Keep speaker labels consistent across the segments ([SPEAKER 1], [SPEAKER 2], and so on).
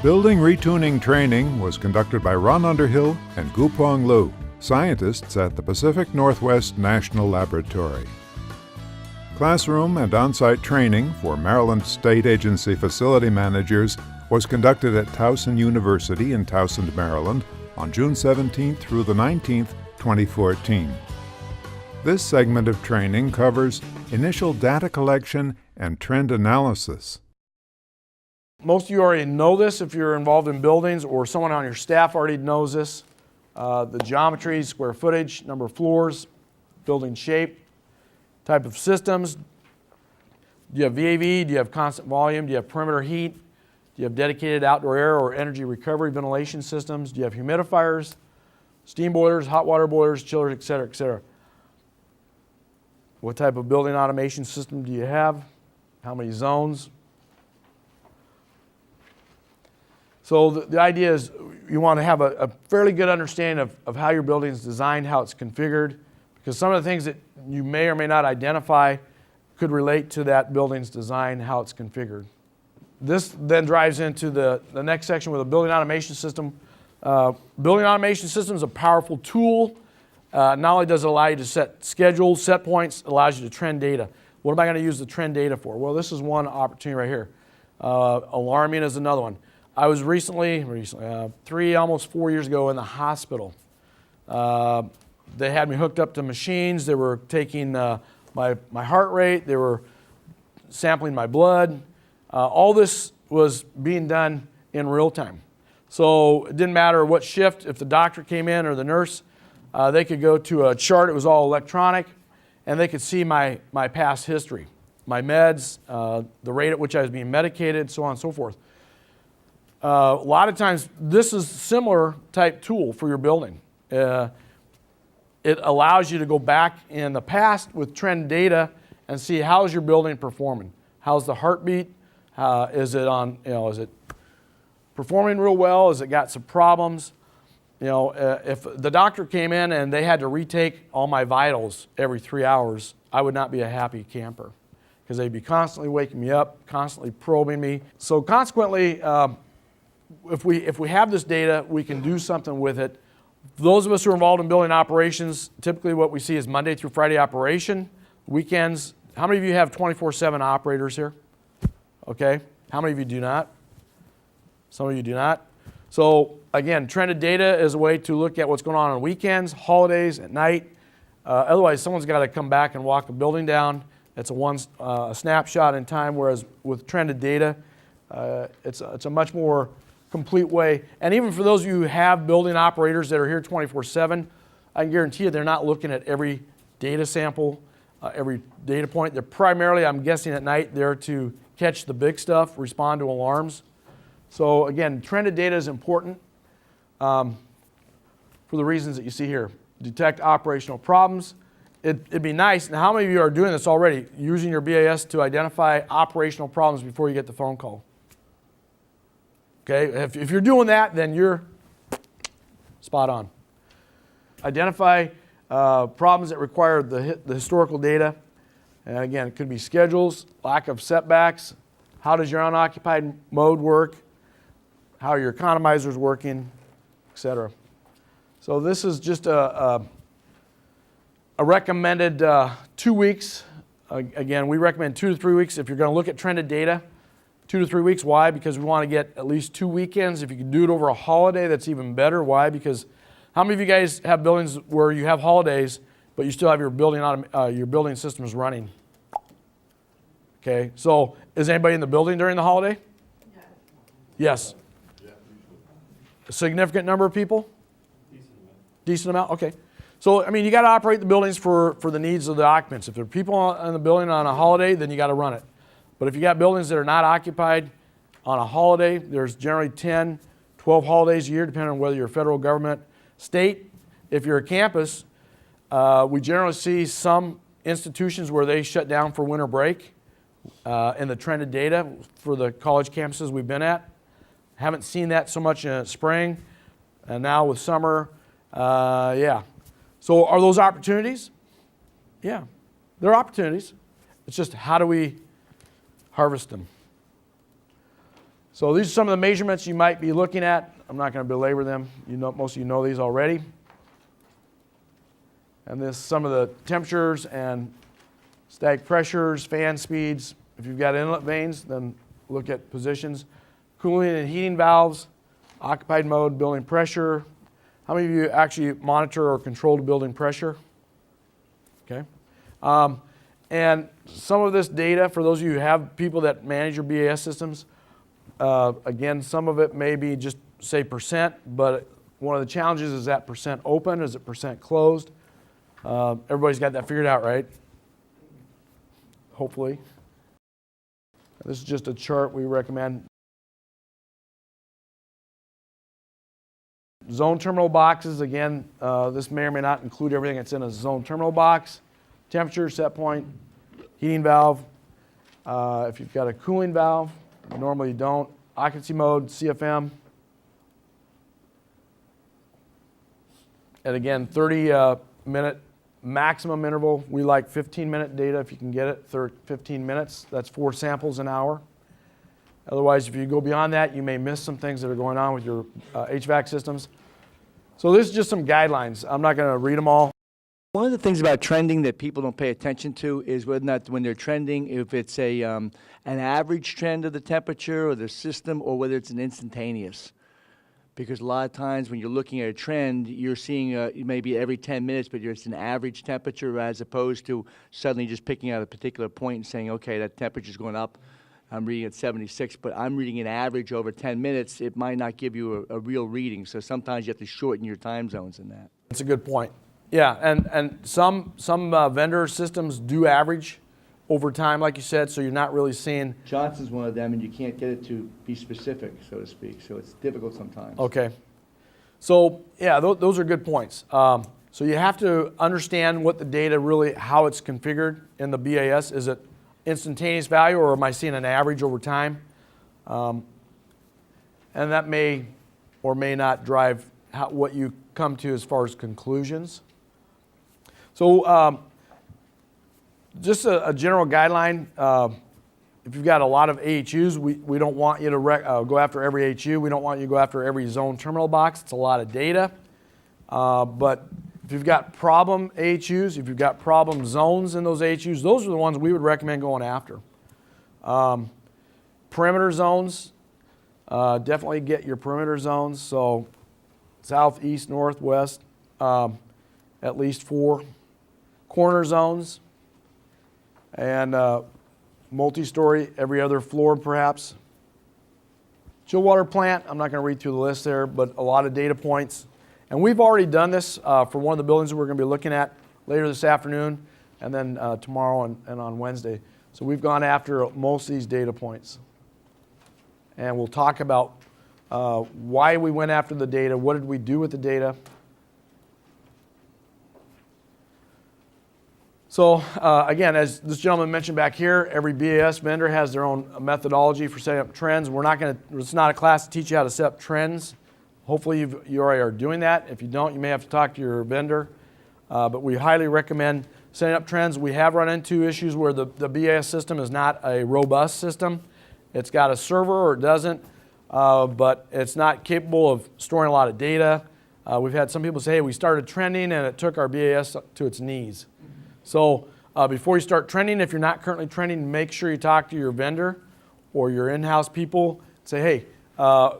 [SPEAKER 1] Building retuning training was conducted by Ron Underhill and Gupong Liu, scientists at the Pacific Northwest National Laboratory. Classroom and on-site training for Maryland State Agency facility managers was conducted at Towson University in Towson, Maryland on June 17th through the 19th, 2014. This segment of training covers initial data collection and trend analysis.
[SPEAKER 2] Most of you already know this if you're involved in buildings, or someone on your staff already knows this. The geometry, square footage, number of floors, building shape, type of systems. Do you have VAV? Do you have constant volume? Do you have perimeter heat? Do you have dedicated outdoor air or energy recovery ventilation systems? Do you have humidifiers, steam boilers, hot water boilers, chillers, et cetera, et cetera? What type of building automation system do you have? How many zones? So the idea is you want to have a fairly good understanding of how your building is designed, how it's configured, because some of the things that you may or may not identify could relate to that building's design, how it's configured. This then drives into the next section with a building automation system. Building automation system is a powerful tool. Not only does it allow you to set schedules, set points, it allows you to trend data. What am I going to use the trend data for? Well, this is one opportunity right here. Alarming is another one. I was recently, almost 4 years ago in the hospital. They had me hooked up to machines. They were taking my heart rate. They were sampling my blood. All this was being done in real time. So it didn't matter what shift, if the doctor came in or the nurse, they could go to a chart. It was all electronic, and they could see my past history, my meds, the rate at which I was being medicated, so on and so forth. A lot of times, this is a similar type tool for your building. It allows you to go back in the past with trend data and see how's your building performing. How's the heartbeat? Is it performing real well? Has it got some problems? If the doctor came in and they had to retake all my vitals every 3 hours, I would not be a happy camper, because they'd be constantly waking me up, constantly probing me. So consequently, if we have this data, we can do something with it. Those of us who are involved in building operations, typically what we see is Monday through Friday operation, weekends. How many of you have 24/7 operators here? Okay. How many of you do not? Some of you do not. So again, trended data is a way to look at what's going on weekends, holidays, at night. Otherwise, someone's got to come back and walk the building down. It's a snapshot in time, whereas with trended data, it's a much more complete way. And even for those of you who have building operators that are here 24/7, I can guarantee you they're not looking at every data sample, every data point. They're primarily, I'm guessing at night, there to catch the big stuff, respond to alarms. So again, trended data is important for the reasons that you see here. Detect operational problems. It'd be nice, and how many of you are doing this already, using your BAS to identify operational problems before you get the phone call? Okay, if you're doing that, then you're spot on. Identify problems that require the historical data. And again, it could be schedules, lack of setbacks, how does your unoccupied mode work, how are your economizers working, etc. So this is just a recommended 2 weeks. Again, we recommend 2 to 3 weeks if you're going to look at trended data. 2 to 3 weeks. Why? Because we want to get at least 2 weekends. If you can do it over a holiday, that's even better. Why? Because how many of you guys have buildings where you have holidays, but you still have your building systems running? Okay. So is anybody in the building during the holiday? Yes. A significant number of people? Decent amount. Okay. So, I mean, you got to operate the buildings for the needs of the occupants. If there are people in the building on a holiday, then you got to run it. But if you got buildings that are not occupied on a holiday, there's generally 10, 12 holidays a year, depending on whether you're federal government, state. If you're a campus, we generally see some institutions where they shut down for winter break in the trended data for the college campuses we've been at. Haven't seen that so much in spring, and now with summer, yeah. So are those opportunities? Yeah, they're opportunities. It's just how do we harvest them? So these are some of the measurements you might be looking at. I'm not going to belabor them. You know, most of you know these already. And this some of the temperatures and static pressures, fan speeds. If you've got inlet vanes, then look at positions. Cooling and heating valves, occupied mode, building pressure. How many of you actually monitor or control the building pressure? Okay. And some of this data, for those of you who have people that manage your BAS systems, again, some of it may be just say percent, but one of the challenges is that percent open, is it percent closed? Everybody's got that figured out, right? Hopefully. This is just a chart we recommend. Zone terminal boxes, again, this may or may not include everything that's in a zone terminal box. Temperature, set point, heating valve. If you've got a cooling valve, normally you don't. Occupancy mode, CFM. And again, 30-minute maximum interval. We like 15-minute data if you can get it, 15 minutes. That's 4 samples an hour. Otherwise, if you go beyond that, you may miss some things that are going on with your HVAC systems. So this is just some guidelines. I'm not going to read them all.
[SPEAKER 3] One of the things about trending that people don't pay attention to is whether or not when they're trending, if it's an average trend of the temperature or the system, or whether it's an instantaneous. Because a lot of times when you're looking at a trend, you're seeing maybe every 10 minutes, but it's an average temperature as opposed to suddenly just picking out a particular point and saying, okay, that temperature's going up. I'm reading at 76, but I'm reading an average over 10 minutes. It might not give you a real reading. So sometimes you have to shorten your time zones in that.
[SPEAKER 2] That's a good point. Yeah, and some vendor systems do average over time, like you said, so you're not really seeing.
[SPEAKER 3] Johnson's one of them, and you can't get it to be specific, so to speak. So it's difficult sometimes.
[SPEAKER 2] Okay. So yeah, those are good points. So you have to understand what the data really, how it's configured in the BAS. Is it instantaneous value, or am I seeing an average over time? And that may or may not drive what you come to as far as conclusions. So just a general guideline, if you've got a lot of AHUs, we don't want you to go after every AHU. We don't want you to go after every zone terminal box. It's a lot of data. But if you've got problem AHUs, if you've got problem zones in those AHUs, those are the ones we would recommend going after. Perimeter zones, definitely get your perimeter zones. So south, east, north, west, at least 4. Corner zones, and multi-story, every other floor perhaps. Chill water plant, I'm not going to read through the list there, but a lot of data points. And we've already done this for one of the buildings that we're going to be looking at later this afternoon, and then tomorrow and on Wednesday. So we've gone after most of these data points. And we'll talk about why we went after the data, what did we do with the data. So again, as this gentleman mentioned back here, every BAS vendor has their own methodology for setting up trends. It's not a class to teach you how to set up trends. Hopefully you already are doing that. If you don't, you may have to talk to your vendor. But we highly recommend setting up trends. We have run into issues where the BAS system is not a robust system. It's got a server or it doesn't, but it's not capable of storing a lot of data. We've had some people say, hey, we started trending and it took our BAS to its knees. So before you start trending, if you're not currently trending, make sure you talk to your vendor or your in-house people. Say, hey,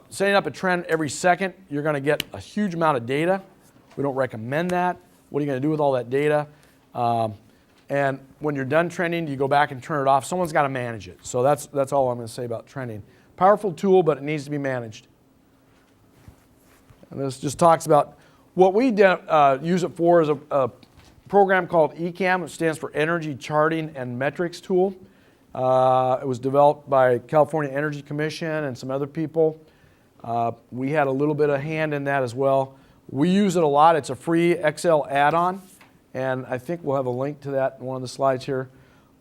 [SPEAKER 2] setting up a trend every second, you're going to get a huge amount of data. We don't recommend that. What are you going to do with all that data? And when you're done trending, you go back and turn it off. Someone's got to manage it. So that's all I'm going to say about trending. Powerful tool, but it needs to be managed. And this just talks about what we use it for is a program called ECAM, which stands for Energy Charting and Metrics Tool. It was developed by California Energy Commission and some other people. We had a little bit of hand in that as well. We use it a lot. It's a free Excel add-on, and I think we'll have a link to that in one of the slides here.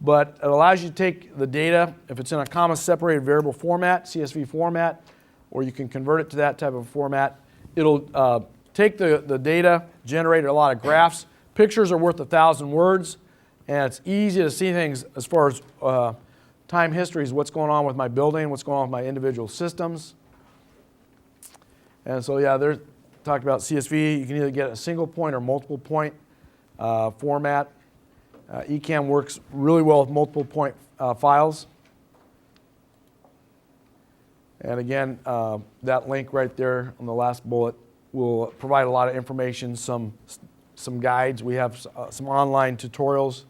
[SPEAKER 2] But it allows you to take the data, if it's in a comma-separated variable format, CSV format, or you can convert it to that type of format. It'll take the data, generate a lot of graphs. Pictures are worth 1,000 words, and it's easy to see things as far as Time history is what's going on with my building, what's going on with my individual systems. And so yeah, they're talked about CSV. You can either get a single point or multiple point format. ECAM works really well with multiple point files. And again, that link right there on the last bullet will provide a lot of information, some guides. We have some online tutorials.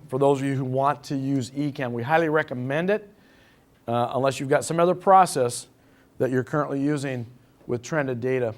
[SPEAKER 2] For those of you who want to use ECAM, we highly recommend it, unless you've got some other process that you're currently using with trended data.